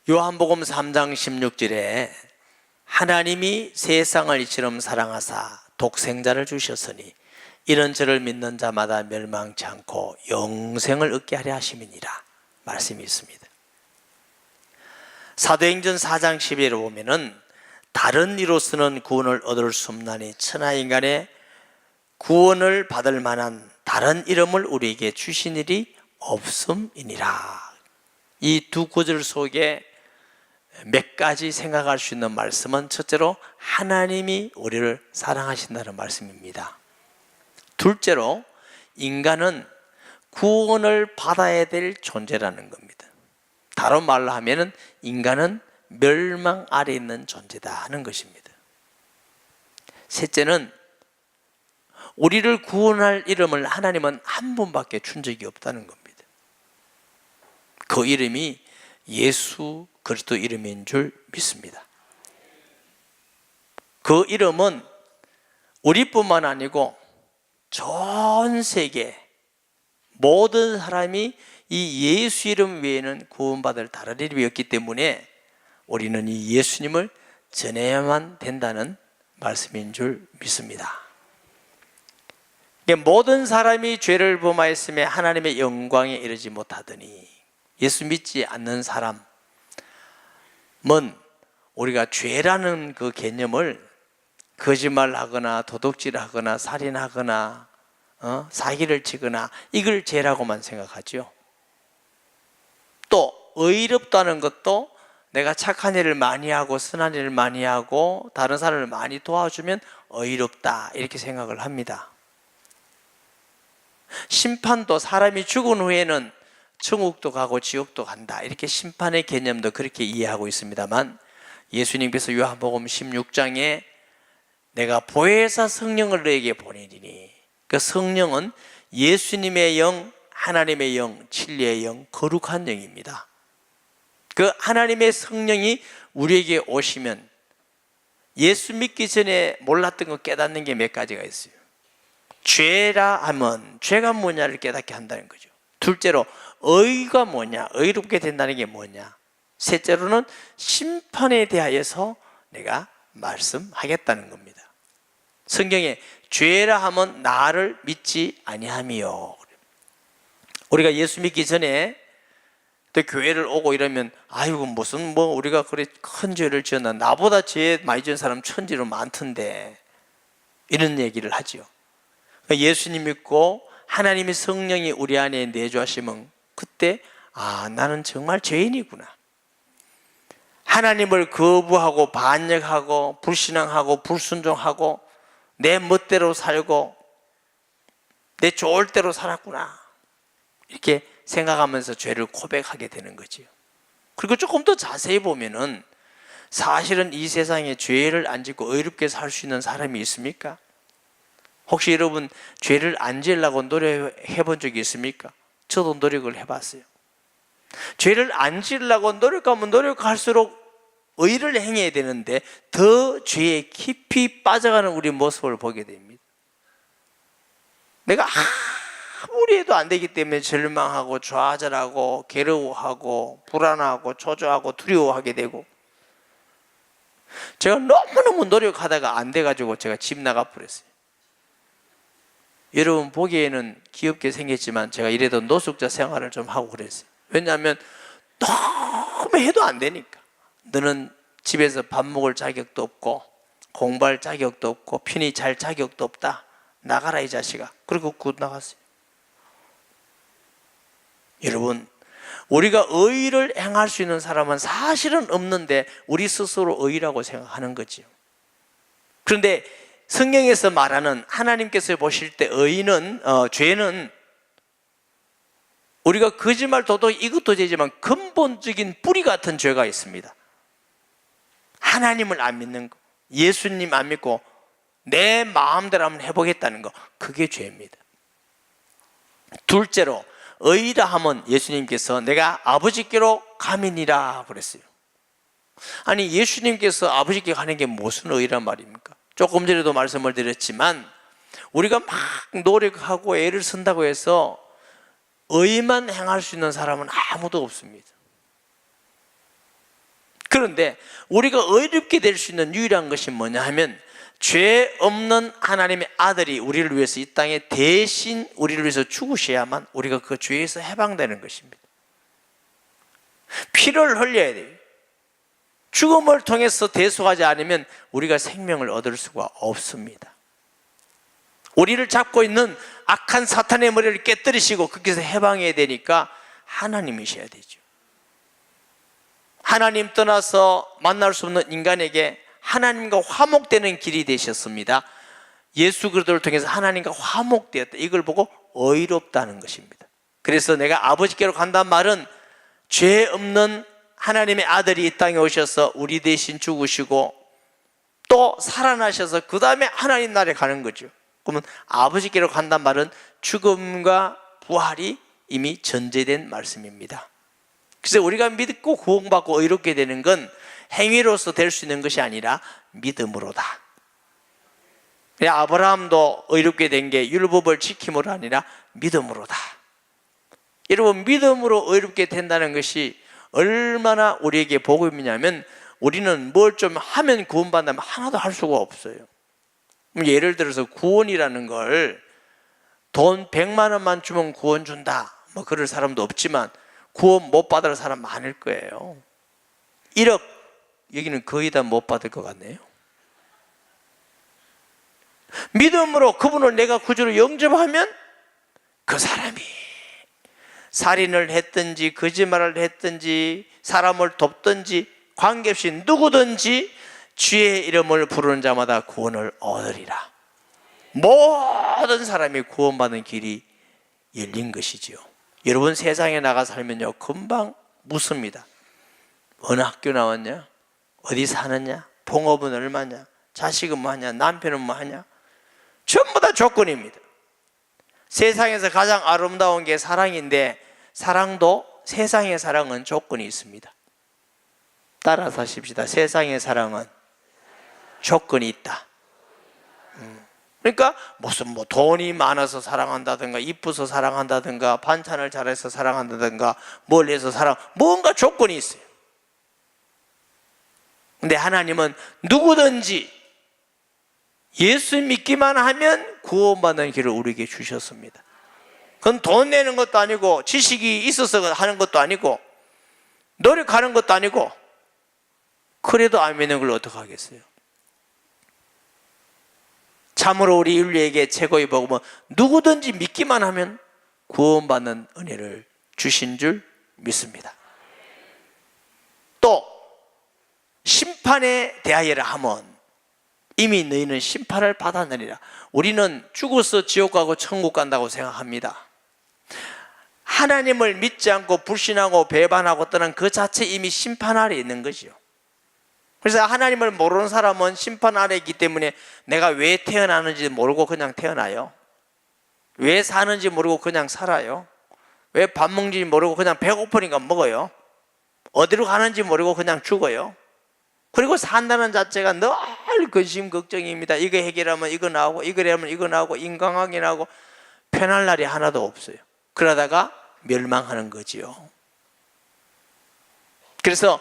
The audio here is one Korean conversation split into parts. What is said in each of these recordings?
요한복음 3장 16절에 하나님이 세상을 이처럼 사랑하사 독생자를 주셨으니 이런 저를 믿는 자마다 멸망치 않고 영생을 얻게 하려 하심이니라 말씀이 있습니다. 사도행전 4장 12절에 보면은 다른 이로서는 구원을 얻을 수 없나니 천하인간의 구원을 받을 만한 다른 이름을 우리에게 주신 일이 없음이니라. 이 두 구절 속에 몇 가지 생각할 수 있는 말씀은 첫째로 하나님이 우리를 사랑하신다는 말씀입니다. 둘째로 인간은 구원을 받아야 될 존재라는 겁니다. 다른 말로 하면은 인간은 멸망 아래 있는 존재다 하는 것입니다. 셋째는 우리를 구원할 이름을 하나님은 한 분밖에 준 적이 없다는 겁니다. 그 이름이 예수 그리스도 이름인 줄 믿습니다. 그 이름은 우리뿐만 아니고 전 세계 모든 사람이 이 예수 이름 외에는 구원받을 다른 이름이 없기 때문에 우리는 이 예수님을 전해야만 된다는 말씀인 줄 믿습니다. 모든 사람이 죄를 범하였음에 하나님의 영광에 이르지 못하더니 예수 믿지 않는 사람은 우리가 죄라는 그 개념을 거짓말하거나 도둑질하거나 살인하거나 사기를 치거나 이걸 죄라고만 생각하죠. 또 의롭다는 것도 내가 착한 일을 많이 하고 선한 일을 많이 하고 다른 사람을 많이 도와주면 의롭다 이렇게 생각을 합니다. 심판도 사람이 죽은 후에는 천국도 가고 지옥도 간다 이렇게 심판의 개념도 그렇게 이해하고 있습니다만 예수님께서 요한복음 16장에 내가 보혜사 성령을 너에게 보내리니 그 성령은 예수님의 영, 하나님의 영, 진리의 영, 거룩한 영입니다. 그 하나님의 성령이 우리에게 오시면 예수 믿기 전에 몰랐던 거 깨닫는 게 몇 가지가 있어요. 죄라 하면 죄가 뭐냐를 깨닫게 한다는 거죠. 둘째로 의가 뭐냐, 의롭게 된다는 게 뭐냐. 셋째로는 심판에 대하여서 내가 말씀하겠다는 겁니다. 성경에 죄라 하면 나를 믿지 아니함이요. 우리가 예수 믿기 전에 또 교회를 오고 이러면 아이고 무슨 우리가 그래 큰 죄를 지었나, 나보다 죄 많이 지은 사람 천지로 많던데 이런 얘기를 하죠. 예수님 믿고 하나님의 성령이 우리 안에 내주하시면 그때 나는 정말 죄인이구나. 하나님을 거부하고 반역하고 불신앙하고 불순종하고 내 멋대로 살고 내 좋을 대로 살았구나 이렇게 생각하면서 죄를 고백하게 되는 거죠. 그리고 조금 더 자세히 보면은 사실은 이 세상에 죄를 안 짓고 의롭게 살 수 있는 사람이 있습니까? 혹시 여러분 죄를 안 지으려고 노력해 본 적이 있습니까? 저도 노력을 해봤어요. 죄를 안 지으려고 노력하면 노력할수록 의를 행해야 되는데 더 죄에 깊이 빠져가는 우리 모습을 보게 됩니다. 내가 아무리 해도 안 되기 때문에 절망하고 좌절하고 괴로워하고 불안하고 초조하고 두려워하게 되고, 제가 너무너무 노력하다가 안 돼가지고 제가 집 나가 버렸어요. 여러분 보기에는 귀엽게 생겼지만 제가 이래도 노숙자 생활을 좀 하고 그랬어요. 왜냐하면 너무 해도 안 되니까. 너는 집에서 밥 먹을 자격도 없고 공부할 자격도 없고 편히 잘 자격도 없다, 나가라 이 자식아. 그리고 굿 나갔어요. 여러분, 우리가 의를 행할 수 있는 사람은 사실은 없는데 우리 스스로 의라고 생각하는 거죠. 그런데 성경에서 말하는, 하나님께서 보실 때 의는 죄는 우리가 거짓말, 도둑 이것도 죄지만 근본적인 뿌리 같은 죄가 있습니다. 하나님을 안 믿는 거, 예수님 안 믿고 내 마음대로 한번 해보겠다는 거, 그게 죄입니다. 둘째로 의라 하면 예수님께서 내가 아버지께로 가민이라 그랬어요. 아니 예수님께서 아버지께 가는 게 무슨 의란 말입니까? 조금 전에도 말씀을 드렸지만 우리가 막 노력하고 애를 쓴다고 해서 의만 행할 수 있는 사람은 아무도 없습니다. 그런데 우리가 의롭게 될 수 있는 유일한 것이 뭐냐 하면, 죄 없는 하나님의 아들이 우리를 위해서 이 땅에 대신 우리를 위해서 죽으셔야만 우리가 그 죄에서 해방되는 것입니다. 피를 흘려야 돼요. 죽음을 통해서 대속하지 않으면 우리가 생명을 얻을 수가 없습니다. 우리를 잡고 있는 악한 사탄의 머리를 깨뜨리시고 거기서 해방해야 되니까 하나님이셔야 되죠. 하나님 떠나서 만날 수 없는 인간에게 하나님과 화목되는 길이 되셨습니다. 예수 그리스도를 통해서 하나님과 화목되었다. 이걸 보고 의롭다는 것입니다. 그래서 내가 아버지께로 간다는 말은 죄 없는 하나님의 아들이 이 땅에 오셔서 우리 대신 죽으시고 또 살아나셔서 그 다음에 하나님 나라에 가는 거죠. 그러면 아버지께로 간다는 말은 죽음과 부활이 이미 전제된 말씀입니다. 그래서 우리가 믿고 구원받고 의롭게 되는 건 행위로서 될 수 있는 것이 아니라 믿음으로다. 아브라함도 의롭게 된 게 율법을 지킴으로 아니라 믿음으로다. 여러분, 믿음으로 의롭게 된다는 것이 얼마나 우리에게 복음이냐면, 우리는 뭘 좀 하면 구원받는다면 하나도 할 수가 없어요. 예를 들어서 구원이라는 걸 돈 100만 원만 주면 구원 준다, 뭐 그럴 사람도 없지만 구원 못 받을 사람 많을 거예요. 1억, 여기는 거의 다 못 받을 것 같네요. 믿음으로 그분을 내가 구주로 영접하면 그 사람이 살인을 했든지 거짓말을 했든지 사람을 돕든지 관계없이 누구든지 주의 이름을 부르는 자마다 구원을 얻으리라. 모든 사람이 구원받는 길이 열린 것이지요. 여러분, 세상에 나가 살면요 금방 묻습니다. 어느 학교 나왔냐? 어디 사느냐? 봉업은 얼마냐? 자식은 뭐하냐? 남편은 뭐하냐? 전부 다 조건입니다. 세상에서 가장 아름다운 게 사랑인데, 사랑도, 세상의 사랑은 조건이 있습니다. 따라서 하십시다. 세상의 사랑은 조건이 있다. 그러니까 무슨 뭐 돈이 많아서 사랑한다든가, 이뻐서 사랑한다든가, 반찬을 잘해서 사랑한다든가, 뭘 해서 뭔가 조건이 있어요. 근데 하나님은 누구든지 예수 믿기만 하면 구원받는 길을 우리에게 주셨습니다. 그건 돈 내는 것도 아니고, 지식이 있어서 하는 것도 아니고, 노력하는 것도 아니고, 그래도 안 믿는 걸 어떡하겠어요? 참으로 우리 인류에게 최고의 복음은 누구든지 믿기만 하면 구원받는 은혜를 주신 줄 믿습니다. 또 심판에 대하여라 하면 이미 너희는 심판을 받았느니라. 우리는 죽어서 지옥 가고 천국 간다고 생각합니다. 하나님을 믿지 않고 불신하고 배반하고 떠난 그 자체 이미 심판 아래 있는 거죠. 그래서 하나님을 모르는 사람은 심판 아래 있기 때문에 내가 왜 태어나는지 모르고 그냥 태어나요. 왜 사는지 모르고 그냥 살아요. 왜 밥 먹는지 모르고 그냥 배고프니까 먹어요. 어디로 가는지 모르고 그냥 죽어요. 그리고 산다는 자체가 늘 근심 걱정입니다. 이거 해결하면 이거 나오고, 이거 하면 이거 나오고, 인간관계 나오고, 편할 날이 하나도 없어요. 그러다가 멸망하는 거지요. 그래서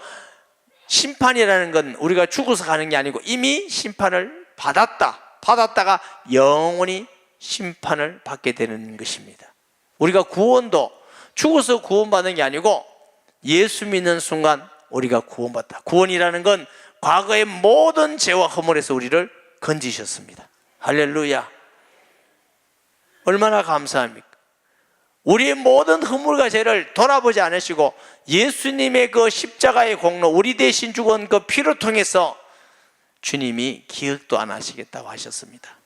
심판이라는 건 우리가 죽어서 가는 게 아니고 이미 심판을 받았다가 영원히 심판을 받게 되는 것입니다. 우리가 구원도 죽어서 구원받는 게 아니고 예수 믿는 순간 우리가 구원받다. 구원이라는 건 과거의 모든 죄와 허물에서 우리를 건지셨습니다. 할렐루야. 얼마나 감사합니까? 우리의 모든 허물과 죄를 돌아보지 않으시고 예수님의 그 십자가의 공로, 우리 대신 죽은 그 피를 통해서 주님이 기억도 안 하시겠다고 하셨습니다.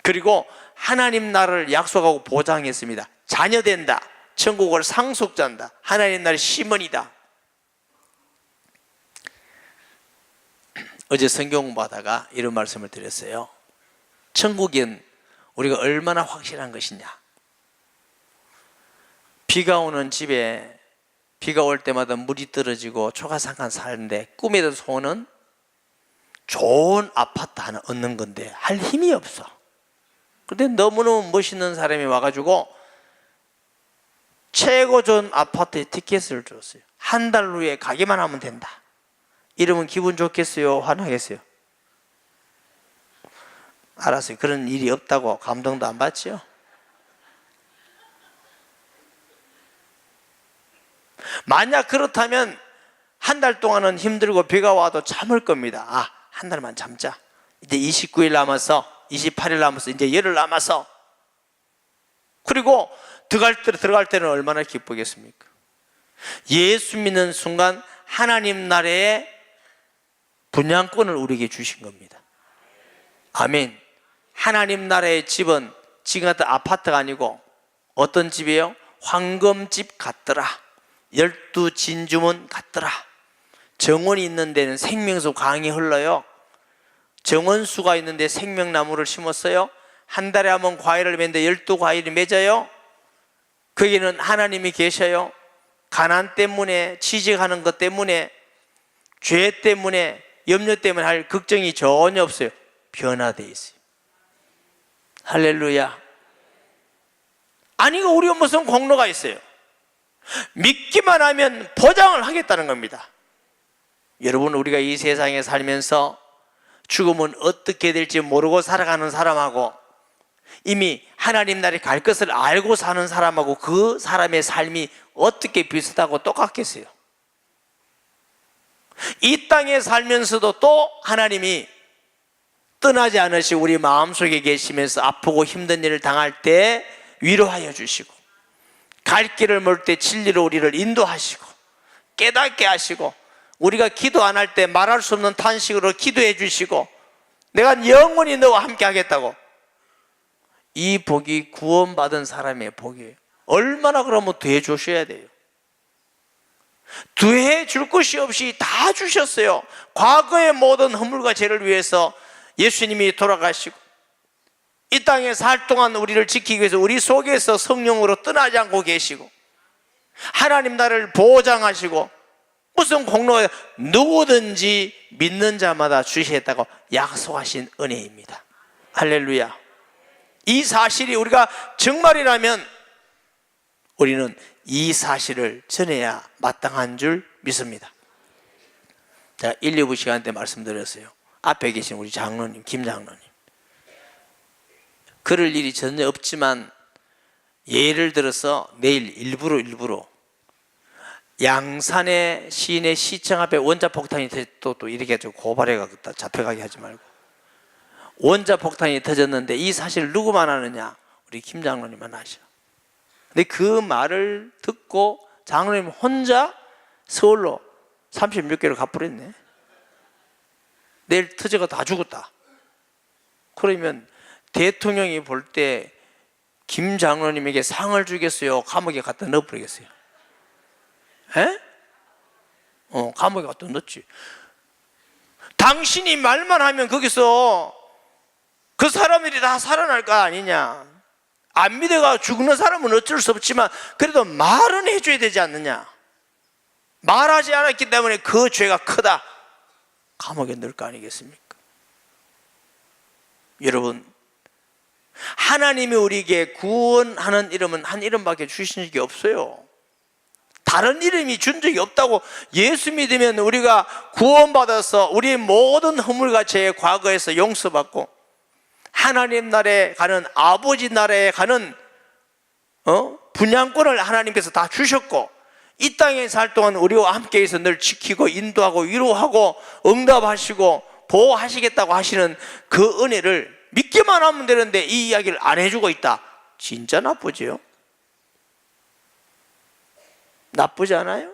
그리고 하나님 나라를 약속하고 보장했습니다. 자녀된다, 천국을 상속자한다, 하나님 나라의 시몬이다. 어제 성경 공부하다가 이런 말씀을 드렸어요. 천국은 우리가 얼마나 확실한 것이냐. 비가 오는 집에 비가 올 때마다 물이 떨어지고 초가상간 사는데 꿈에도 소원은 좋은 아파트 하나 얻는 건데 할 힘이 없어. 그런데 너무너무 멋있는 사람이 와가지고 최고 좋은 아파트에 티켓을 줬어요. 한 달 후에 가기만 하면 된다. 이러면 기분 좋겠어요? 화나겠어요? 알았어요. 그런 일이 없다고 감동도 안 받죠? 만약 그렇다면 한 달 동안은 힘들고 비가 와도 참을 겁니다. 아, 한 달만 참자. 이제 29일 남았어, 28일 남았어, 이제 열흘 남았어. 그리고 들어갈 때는 얼마나 기쁘겠습니까? 예수 믿는 순간 하나님 나라의 분양권을 우리에게 주신 겁니다. 아멘. 하나님 나라의 집은 지금 같은 아파트가 아니고 어떤 집이에요? 황금집 같더라. 12진주문 같더라. 정원이 있는 데는 생명수 강이 흘러요. 정원수가 있는데 생명나무를 심었어요. 한 달에 한 번 과일을 맺는데 12과일이 맺어요. 거기는 하나님이 계셔요. 가난 때문에, 취직하는 것 때문에, 죄 때문에, 염려 때문에 할 걱정이 전혀 없어요. 변화되어 있어요. 할렐루야. 아니, 우리가 무슨 공로가 있어요? 믿기만 하면 보장을 하겠다는 겁니다. 여러분, 우리가 이 세상에 살면서 죽으면 어떻게 될지 모르고 살아가는 사람하고 이미 하나님 나라에 갈 것을 알고 사는 사람하고 그 사람의 삶이 어떻게 비슷하고 똑같겠어요? 이 땅에 살면서도 또 하나님이 떠나지 않으시고 우리 마음속에 계시면서 아프고 힘든 일을 당할 때 위로하여 주시고, 갈 길을 멀 때 진리로 우리를 인도하시고 깨닫게 하시고, 우리가 기도 안 할 때 말할 수 없는 탄식으로 기도해 주시고, 내가 영원히 너와 함께 하겠다고. 이 복이 구원받은 사람의 복이에요. 얼마나 그러면 더해 주셔야 돼요. 더해 줄 것이 없이 다 주셨어요. 과거의 모든 허물과 죄를 위해서 예수님이 돌아가시고 이 땅에 살 동안 우리를 지키기 위해서 우리 속에서 성령으로 떠나지 않고 계시고 하나님 나라를 보장하시고, 무슨 공로에 누구든지 믿는 자마다 주시겠다고 약속하신 은혜입니다. 할렐루야. 이 사실이 우리가 정말이라면 우리는 이 사실을 전해야 마땅한 줄 믿습니다. 자, 1, 2부 시간 때 말씀드렸어요. 앞에 계신 우리 장로님, 김 장로님, 그럴 일이 전혀 없지만 예를 들어서 내일 일부러 양산의 시인의 시청 앞에 원자폭탄이 또 이렇게 고발해가지고 잡혀가게 하지 말고, 원자폭탄이 터졌는데 이 사실을 누구만 아느냐? 우리 김 장로님만 아셔. 근데 그 말을 듣고 장로님 혼자 서울로 36개를 가버렸네. 내일 터져가 다 죽었다. 그러면 대통령이 볼 때 김 장로님에게 상을 주겠어요? 감옥에 갖다 넣어버리겠어요? 에? 감옥에 갖다 넣지. 당신이 말만 하면 거기서 그 사람들이 다 살아날 거 아니냐. 안 믿어가 죽는 사람은 어쩔 수 없지만 그래도 말은 해줘야 되지 않느냐. 말하지 않았기 때문에 그 죄가 크다. 감옥에 넣을 거 아니겠습니까? 여러분, 하나님이 우리에게 구원하는 이름은 한 이름밖에 주신 적이 없어요. 다른 이름이 준 적이 없다고. 예수 믿으면 우리가 구원받아서 우리의 모든 허물과 죄의 과거에서 용서받고 하나님 나라에 가는, 아버지 나라에 가는 분양권을 하나님께서 다 주셨고, 이 땅에 살 동안 우리와 함께해서 늘 지키고 인도하고 위로하고 응답하시고 보호하시겠다고 하시는 그 은혜를 믿기만 하면 되는데 이 이야기를 안 해주고 있다. 진짜 나쁘지요? 나쁘지 않아요?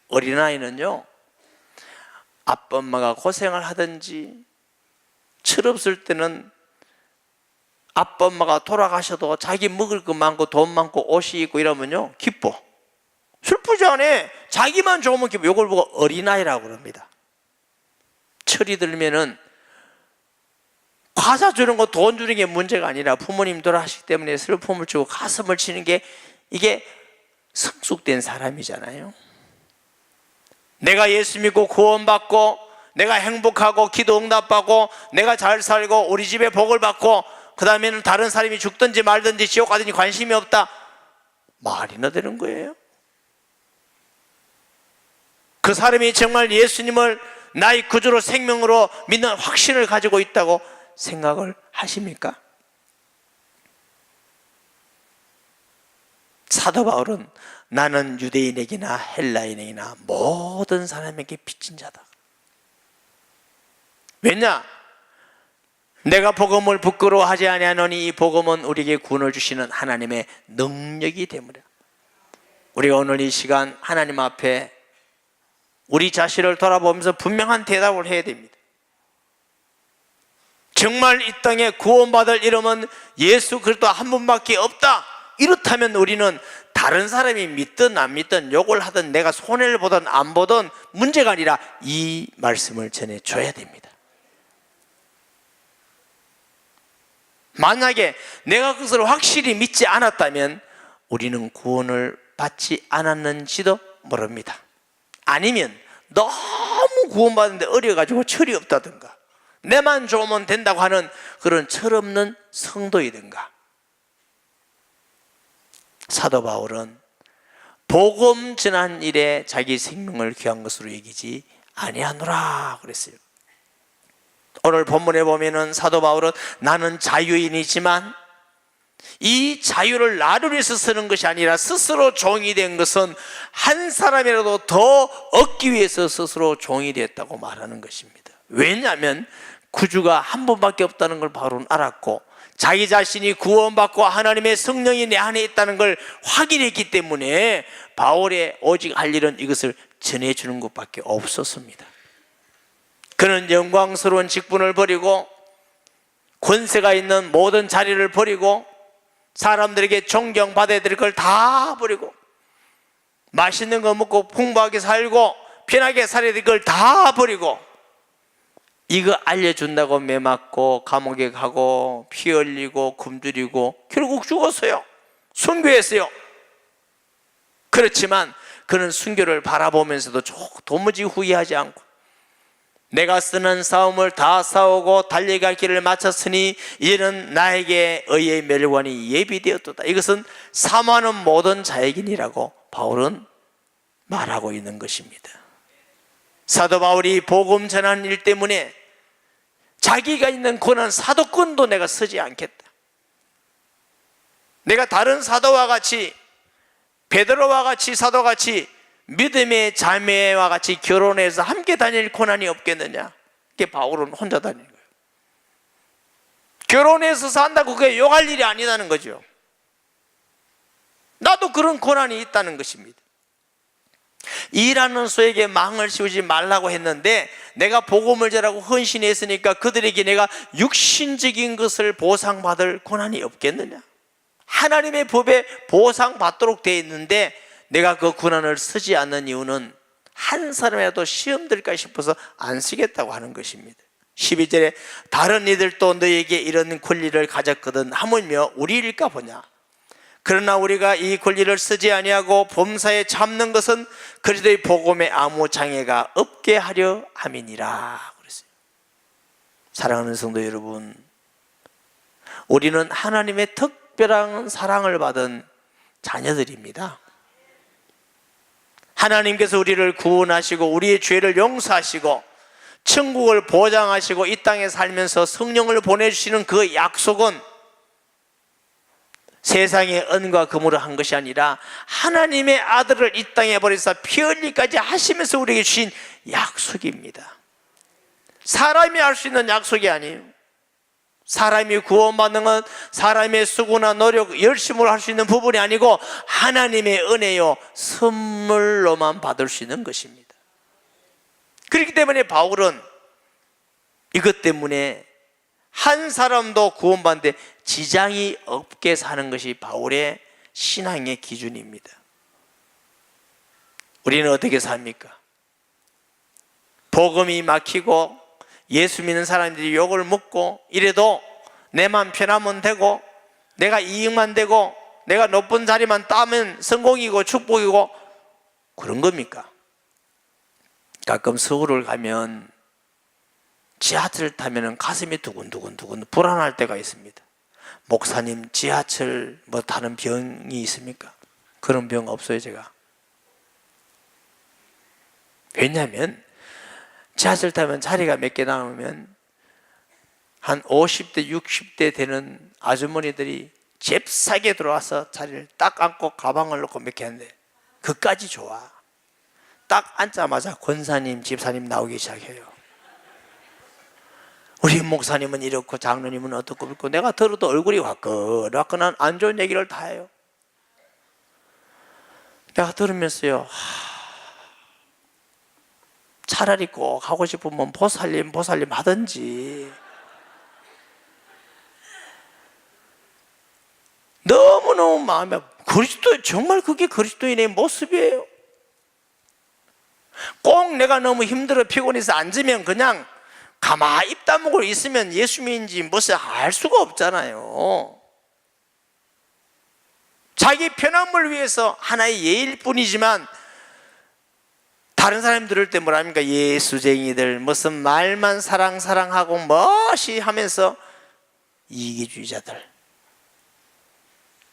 어린아이는요, 아빠 엄마가 고생을 하든지 철없을 때는 아빠 엄마가 돌아가셔도 자기 먹을 거 많고 돈 많고 옷이 있고 이러면요 기뻐. 슬프지 않아. 자기만 좋으면 기뻐. 이걸 보고 어린아이라고 그럽니다. 철이 들면은 과자 주는 거, 돈 주는 게 문제가 아니라 부모님 돌아가시기 때문에 슬픔을 주고 가슴을 치는 게, 이게 성숙된 사람이잖아요. 내가 예수 믿고 구원받고 내가 행복하고 기도 응답받고 내가 잘 살고 우리 집에 복을 받고 그 다음에는 다른 사람이 죽든지 말든지 지옥 가든지 관심이 없다. 말이나 되는 거예요? 그 사람이 정말 예수님을 나의 구주로 생명으로 믿는 확신을 가지고 있다고 생각을 하십니까? 사도 바울은 나는 유대인에게나 헬라인에게나 모든 사람에게 빚진 자다. 왜냐? 내가 복음을 부끄러워하지 아니하노니 이 복음은 우리에게 구원을 주시는 하나님의 능력이 되므라. 우리가 오늘 이 시간 하나님 앞에 우리 자신을 돌아보면서 분명한 대답을 해야 됩니다. 정말 이 땅에 구원받을 이름은 예수 그리스도 한 분밖에 없다. 이렇다면 우리는 다른 사람이 믿든 안 믿든 욕을 하든 내가 손해를 보든 안 보든 문제가 아니라 이 말씀을 전해줘야 됩니다. 만약에 내가 그것을 확실히 믿지 않았다면 우리는 구원을 받지 않았는지도 모릅니다. 아니면 너무 구원받는데 어려가지고 철이 없다든가 내만 좋으면 된다고 하는 그런 철없는 성도이든가. 사도 바울은 복음 전한 일에 자기 생명을 귀한 것으로 여기지 아니하노라 그랬어요. 오늘 본문에 보면은 사도 바울은 나는 자유인이지만 이 자유를 나를 위해서 쓰는 것이 아니라 스스로 종이 된 것은 한 사람이라도 더 얻기 위해서 스스로 종이 됐다고 말하는 것입니다. 왜냐하면 구주가 한 분밖에 없다는 걸 바울은 알았고 자기 자신이 구원받고 하나님의 성령이 내 안에 있다는 걸 확인했기 때문에 바울의 오직 할 일은 이것을 전해주는 것밖에 없었습니다. 그는 영광스러운 직분을 버리고 권세가 있는 모든 자리를 버리고 사람들에게 존경받아야 될 걸 다 버리고 맛있는 거 먹고 풍부하게 살고 편하게 살아야 될 걸 다 버리고 이거 알려준다고 매 맞고 감옥에 가고 피 흘리고 굶주리고 결국 죽었어요. 순교했어요. 그렇지만 그는 순교를 바라보면서도 도무지 후회하지 않고 내가 쓰는 싸움을 다 싸우고 달려갈 길을 마쳤으니 이제는 나에게 의의 멸관이 예비되었도다. 이것은 사모하는 모든 자에게니라고 바울은 말하고 있는 것입니다. 사도 바울이 복음 전하는 일 때문에 자기가 있는 고난 사도권도 내가 쓰지 않겠다. 내가 다른 사도와 같이 베드로와 같이 사도같이 믿음의 자매와 같이 결혼해서 함께 다닐 고난이 없겠느냐. 그게 바울은 혼자 다니는 거예요. 결혼해서 산다고 그게 욕할 일이 아니다는 거죠. 나도 그런 고난이 있다는 것입니다. 일하는 소에게 망을 씌우지 말라고 했는데 내가 복음을 전하고 헌신했으니까 그들에게 내가 육신적인 것을 보상받을 고난이 없겠느냐. 하나님의 법에 보상받도록 되어 있는데 내가 그 고난을 쓰지 않는 이유는 한 사람이라도 시험 들까 싶어서 안 쓰겠다고 하는 것입니다. 12절에 다른 이들도 너에게 이런 권리를 가졌거든 하물며 우리 일까 보냐. 그러나 우리가 이 권리를 쓰지 아니하고 범사에 참는 것은 그리스도의 복음에 아무 장애가 없게 하려 함이니라 그랬어요. 사랑하는 성도 여러분, 우리는 하나님의 특별한 사랑을 받은 자녀들입니다. 하나님께서 우리를 구원하시고 우리의 죄를 용서하시고 천국을 보장하시고 이 땅에 살면서 성령을 보내주시는 그 약속은 세상의 은과 금으로 한 것이 아니라 하나님의 아들을 이 땅에 보내서 피 흘리기까지 하시면서 우리에게 주신 약속입니다. 사람이 할 수 있는 약속이 아니에요. 사람이 구원받는 건 사람의 수고나 노력, 열심으로 할 수 있는 부분이 아니고 하나님의 은혜요 선물로만 받을 수 있는 것입니다. 그렇기 때문에 바울은 이것 때문에 한 사람도 구원받는데 지장이 없게 사는 것이 바울의 신앙의 기준입니다. 우리는 어떻게 삽니까? 복음이 막히고 예수 믿는 사람들이 욕을 먹고 이래도 내 맘 편하면 되고 내가 이익만 되고 내가 높은 자리만 따면 성공이고 축복이고 그런 겁니까? 가끔 서울을 가면 지하철 타면 가슴이 두근두근 불안할 때가 있습니다. 목사님 지하철 뭐 타는 병이 있습니까? 그런 병 없어요. 제가 왜냐하면 지하철 타면 자리가 몇 개 남으면 한 50대 60대 되는 아주머니들이 잽싸게 들어와서 자리를 딱 앉고 가방을 놓고 몇 개 하는데 그까지 좋아. 딱 앉자마자 권사님 집사님 나오기 시작해요. 우리 목사님은 이렇고 장로님은 어떻고 그렇고 내가 들어도 얼굴이 화끈화끈한 안 좋은 얘기를 다 해요. 내가 들으면서요, 차라리 꼭 하고 싶으면 보살님 하든지. 너무너무 마음이 그리스도 정말 그게 그리스도인의 모습이에요. 꼭 내가 너무 힘들어 피곤해서 앉으면 그냥 가만히 입 다물고 있으면 예수님인지 무엇을 알 수가 없잖아요. 자기 편함을 위해서 하나의 예일 뿐이지만 다른 사람 들을 때 뭐랍니까? 예수쟁이들 무슨 말만 사랑하고 멋이 하면서 이기주의자들,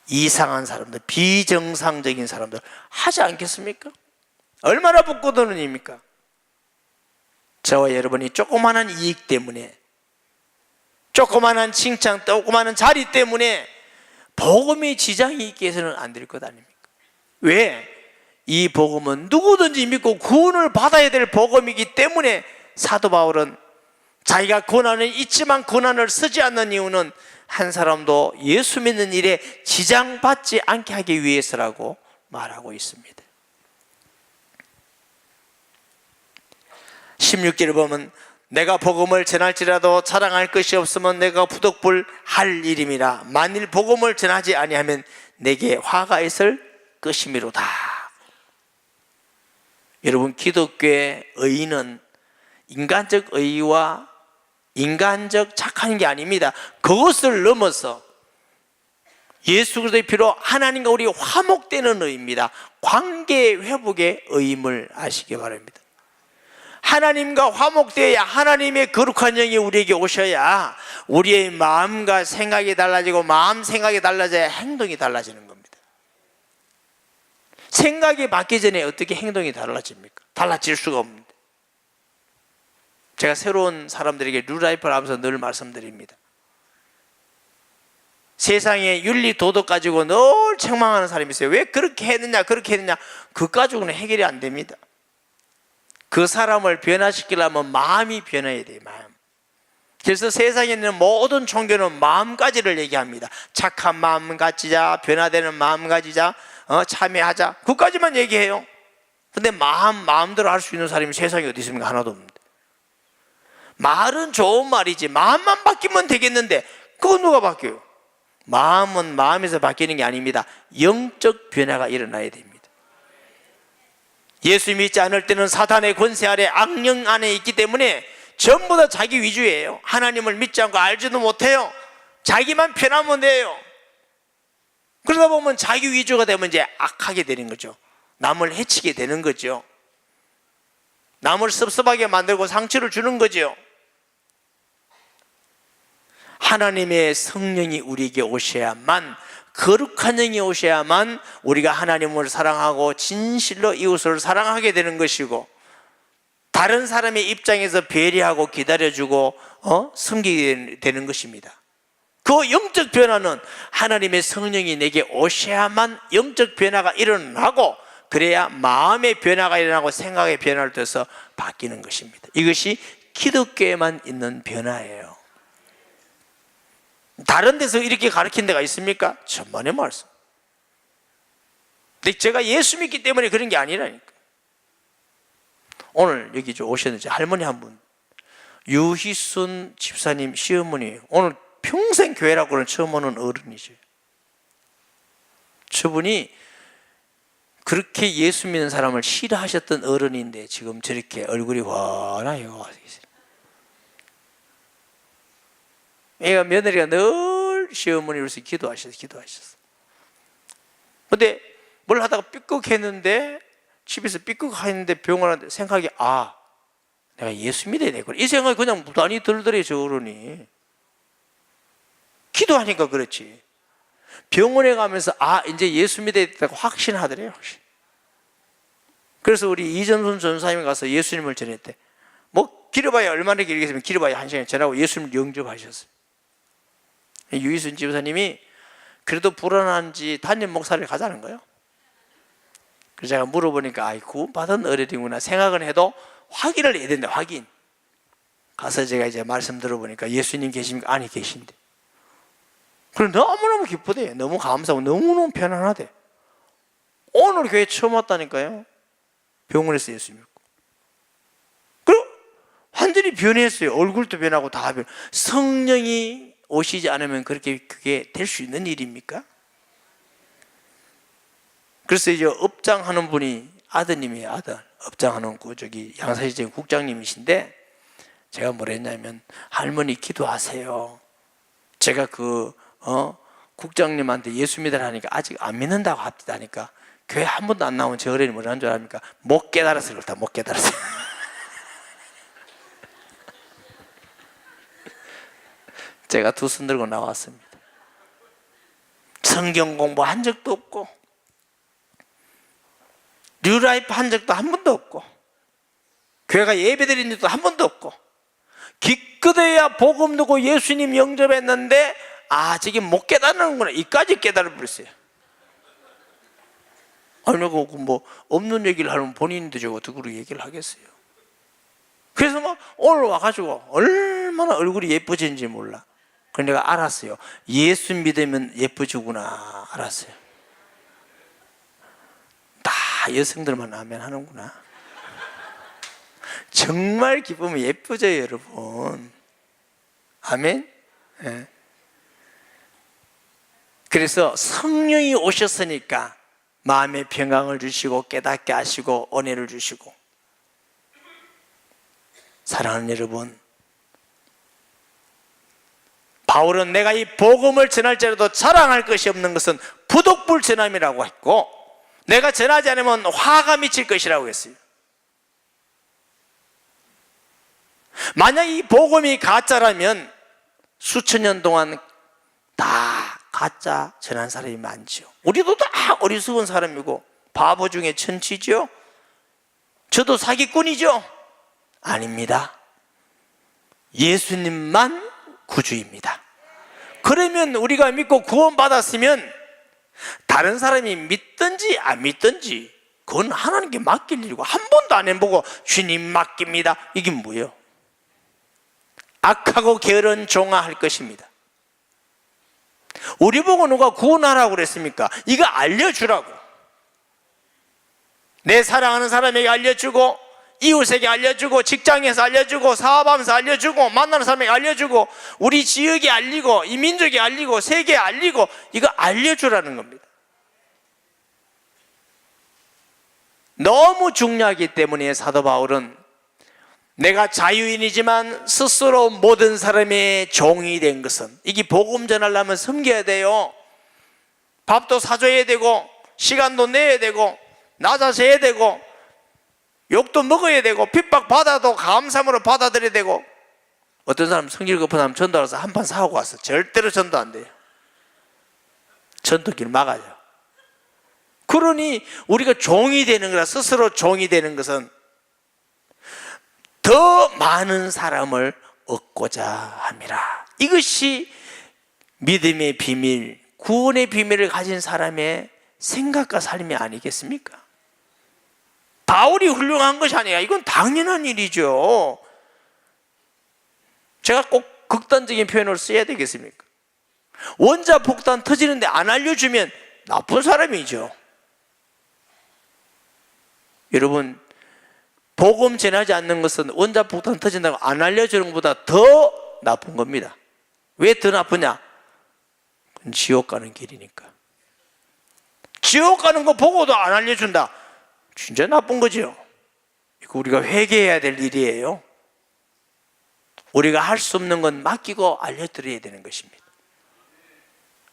이상한 사람들, 비정상적인 사람들 하지 않겠습니까? 얼마나 붙고드는 입니까? 저와 여러분이 조그마한 이익 때문에, 조그마한 칭찬, 조그마한 자리 때문에 복음에 지장이 있게 해서는 안 될 것 아닙니까? 왜? 이 복음은 누구든지 믿고 구원을 받아야 될 복음이기 때문에 사도 바울은 자기가 고난은 있지만 고난을 쓰지 않는 이유는 한 사람도 예수 믿는 일에 지장받지 않게 하기 위해서라고 말하고 있습니다. 16절을 보면 내가 복음을 전할지라도 자랑할 것이 없으면 내가 부득불 할 일임이라. 만일 복음을 전하지 아니하면 내게 화가 있을 것이미로다. 여러분, 기독교의 의의는 인간적 의의와 인간적 착한 게 아닙니다. 그것을 넘어서 예수 그리스도의 피로 하나님과 우리 화목되는 의의입니다. 관계 회복의 의의임을 아시기 바랍니다. 하나님과 화목되어야 하나님의 거룩한 영이 우리에게 오셔야 우리의 마음과 생각이 달라지고 마음 생각이 달라져야 행동이 달라지는 겁니다. 생각이 바뀌기 전에 어떻게 행동이 달라집니까? 달라질 수가 없는데. 제가 새로운 사람들에게 뉴라이프를 하면서 늘 말씀드립니다. 세상에 윤리 도덕 가지고 늘 책망하는 사람이 있어요. 왜 그렇게 했느냐 그것 가지고는 해결이 안 됩니다. 그 사람을 변화시키려면 마음이 변해야 돼요. 마음. 그래서 세상에 있는 모든 종교는 마음가지를 얘기합니다. 착한 마음 가지자, 변화되는 마음 가지자, 참여하자, 그것까지만 얘기해요. 근데 마음대로 할 수 있는 사람이 세상에 어디 있습니까? 하나도 없는데. 말은 좋은 말이지 마음만 바뀌면 되겠는데 그건 누가 바뀌어요? 마음은 마음에서 바뀌는 게 아닙니다. 영적 변화가 일어나야 됩니다. 예수 믿지 않을 때는 사탄의 권세 아래 악령 안에 있기 때문에 전부 다 자기 위주예요. 하나님을 믿지 않고 알지도 못해요. 자기만 편하면 돼요. 그러다 보면 자기 위주가 되면 이제 악하게 되는 거죠. 남을 해치게 되는 거죠. 남을 섭섭하게 만들고 상처를 주는 거죠. 하나님의 성령이 우리에게 오셔야만, 거룩한 영이 오셔야만 우리가 하나님을 사랑하고 진실로 이웃을 사랑하게 되는 것이고, 다른 사람의 입장에서 배려하고 기다려주고 섬기게 되는 것입니다. 그 영적 변화는 하나님의 성령이 내게 오셔야만 영적 변화가 일어나고, 그래야 마음의 변화가 일어나고 생각의 변화를 통해서 바뀌는 것입니다. 이것이 기독교에만 있는 변화예요. 다른 데서 이렇게 가르친 데가 있습니까? 천만의 말씀. 근데 제가 예수 믿기 때문에 그런 게 아니라니까. 오늘 여기 오셨는지 할머니 한 분, 유희순 집사님 시어머니, 오늘 평생 교회라고는 처음 오는 어른이죠. 저분이 그렇게 예수 믿는 사람을 싫어하셨던 어른인데 지금 저렇게 얼굴이 환하요. 애가 며느리가 늘 시어머니로서 기도하셨어. 근데 뭘 하다가 삐걱했는데, 집에서 삐걱했는데 병원 왔는데 생각이, 내가 예수 믿어야 되겠구나, 이 생각이 그냥 무단히 들더래. 저 어른이 기도하니까 그렇지. 병원에 가면서 이제 예수 믿어야 된다고 확신하더래요. 그래서 우리 이점순 전사님이 가서 예수님을 전했대. 뭐 길어봐야 얼마나 길겠으면 길어봐야 1시간 전하고 예수님을 영접하셨어요. 유희순 집사님이 그래도 불안한지 담임 목사를 가자는 거예요. 그래서 제가 물어보니까 아이 구원받은 어린이구나 생각은 해도 확인을 해야 된다. 확인. 가서 제가 이제 말씀 들어보니까 예수님 계십니까? 아니 계신데. 그래 너무너무 기쁘대. 너무 감사하고 너무너무 편안하대. 오늘 교회 처음 왔다니까요. 병원에서 예수 믿고. 그리고 완전히 변했어요. 얼굴도 변하고 다 변. 성령이 오시지 않으면 그렇게 그게 될 수 있는 일입니까? 그래서 이제 업장하는 분이 아드님이에요. 아들. 업장하는 저기 양사시장 국장님이신데 제가 뭐라 했냐면 할머니 기도하세요. 제가 국장님한테 예수 믿으라 하니까 아직 안 믿는다고 합디다니까 교회 한 번도 안 나온 저 어른이 뭐라는 줄 압니까? 못 깨달아서 그렇다. 못 깨달아서. 제가 두 손 들고 나왔습니다. 성경 공부한 적도 없고 뉴라이프 한 적도 한 번도 없고 교회가 예배 드린 적도 한 번도 없고 기껏해야 복음 듣고 예수님 영접했는데 저게 못 깨달는구나 이까지 깨달아버렸어요. 아니 뭐 없는 얘기를 하면 본인도 저거 어떻게 얘기를 하겠어요. 그래서 막 오늘 와가지고 얼마나 얼굴이 예뻐진지 몰라. 그래서 내가 알았어요. 예수 믿으면 예뻐지구나 알았어요. 다 여성들만 아멘 하는구나. 정말 기쁘면 예뻐져요 여러분. 아멘. 네. 그래서 성령이 오셨으니까 마음의 평강을 주시고 깨닫게 하시고 은혜를 주시고. 사랑하는 여러분, 바울은 내가 이 복음을 전할지라도 자랑할 것이 없는 것은 부득불 전함이라고 했고 내가 전하지 않으면 화가 미칠 것이라고 했어요. 만약 이 복음이 가짜라면 수천 년 동안 다 가짜 전한 사람이 많죠. 우리도 다 어리석은 사람이고 바보 중에 천치죠. 저도 사기꾼이죠. 아닙니다. 예수님만 구주입니다. 그러면 우리가 믿고 구원받았으면 다른 사람이 믿든지 안 믿든지 그건 하나님께 맡길 일이고 한 번도 안 해보고 주님 맡깁니다. 이게 뭐예요? 악하고 게으른 종아 할 것입니다. 우리 보고 누가 구원하라고 그랬습니까? 이거 알려주라고. 내 사랑하는 사람에게 알려주고 이웃에게 알려주고 직장에서 알려주고 사업하면서 알려주고 만나는 사람에게 알려주고 우리 지역에 알리고 이 민족에 알리고 세계에 알리고 이거 알려주라는 겁니다. 너무 중요하기 때문에 사도 바울은 내가 자유인이지만 스스로 모든 사람의 종이 된 것은 이게 복음 전하려면 섬겨야 돼요. 밥도 사줘야 되고 시간도 내야 되고 낮아서 해야 되고 욕도 먹어야 되고 핍박받아도 감사함으로 받아들여야 되고. 어떤 사람 성질 급한 사람 전도하러서 한 판 사오고 왔어. 절대로 전도 안 돼요. 전도길 막아요. 그러니 우리가 종이 되는 거라 스스로 종이 되는 것은 더 많은 사람을 얻고자 함이라. 이것이 믿음의 비밀, 구원의 비밀을 가진 사람의 생각과 삶이 아니겠습니까? 바울이 훌륭한 것이 아니라 이건 당연한 일이죠. 제가 꼭 극단적인 표현을 써야 되겠습니까? 원자폭탄 터지는데 안 알려주면 나쁜 사람이죠. 여러분, 복음 전하지 않는 것은 원자폭탄 터진다고 안 알려주는 것보다 더 나쁜 겁니다. 왜 더 나쁘냐? 그건 지옥 가는 길이니까. 지옥 가는 거 보고도 안 알려준다. 진짜 나쁜 거죠. 이거 우리가 회개해야 될 일이에요. 우리가 할 수 없는 건 맡기고 알려드려야 되는 것입니다.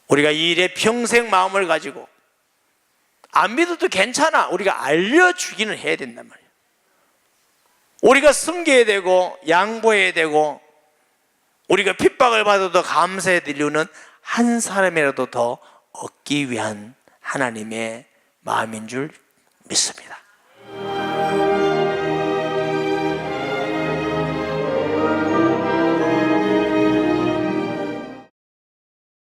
우리가 이 일에 평생 마음을 가지고 안 믿어도 괜찮아. 우리가 알려주기는 해야 된단 말이에요. 우리가 섬겨야 되고 양보해야 되고 우리가 핍박을 받아도 감사해야 될 이유는 한 사람이라도 더 얻기 위한 하나님의 마음인 줄 믿습니다.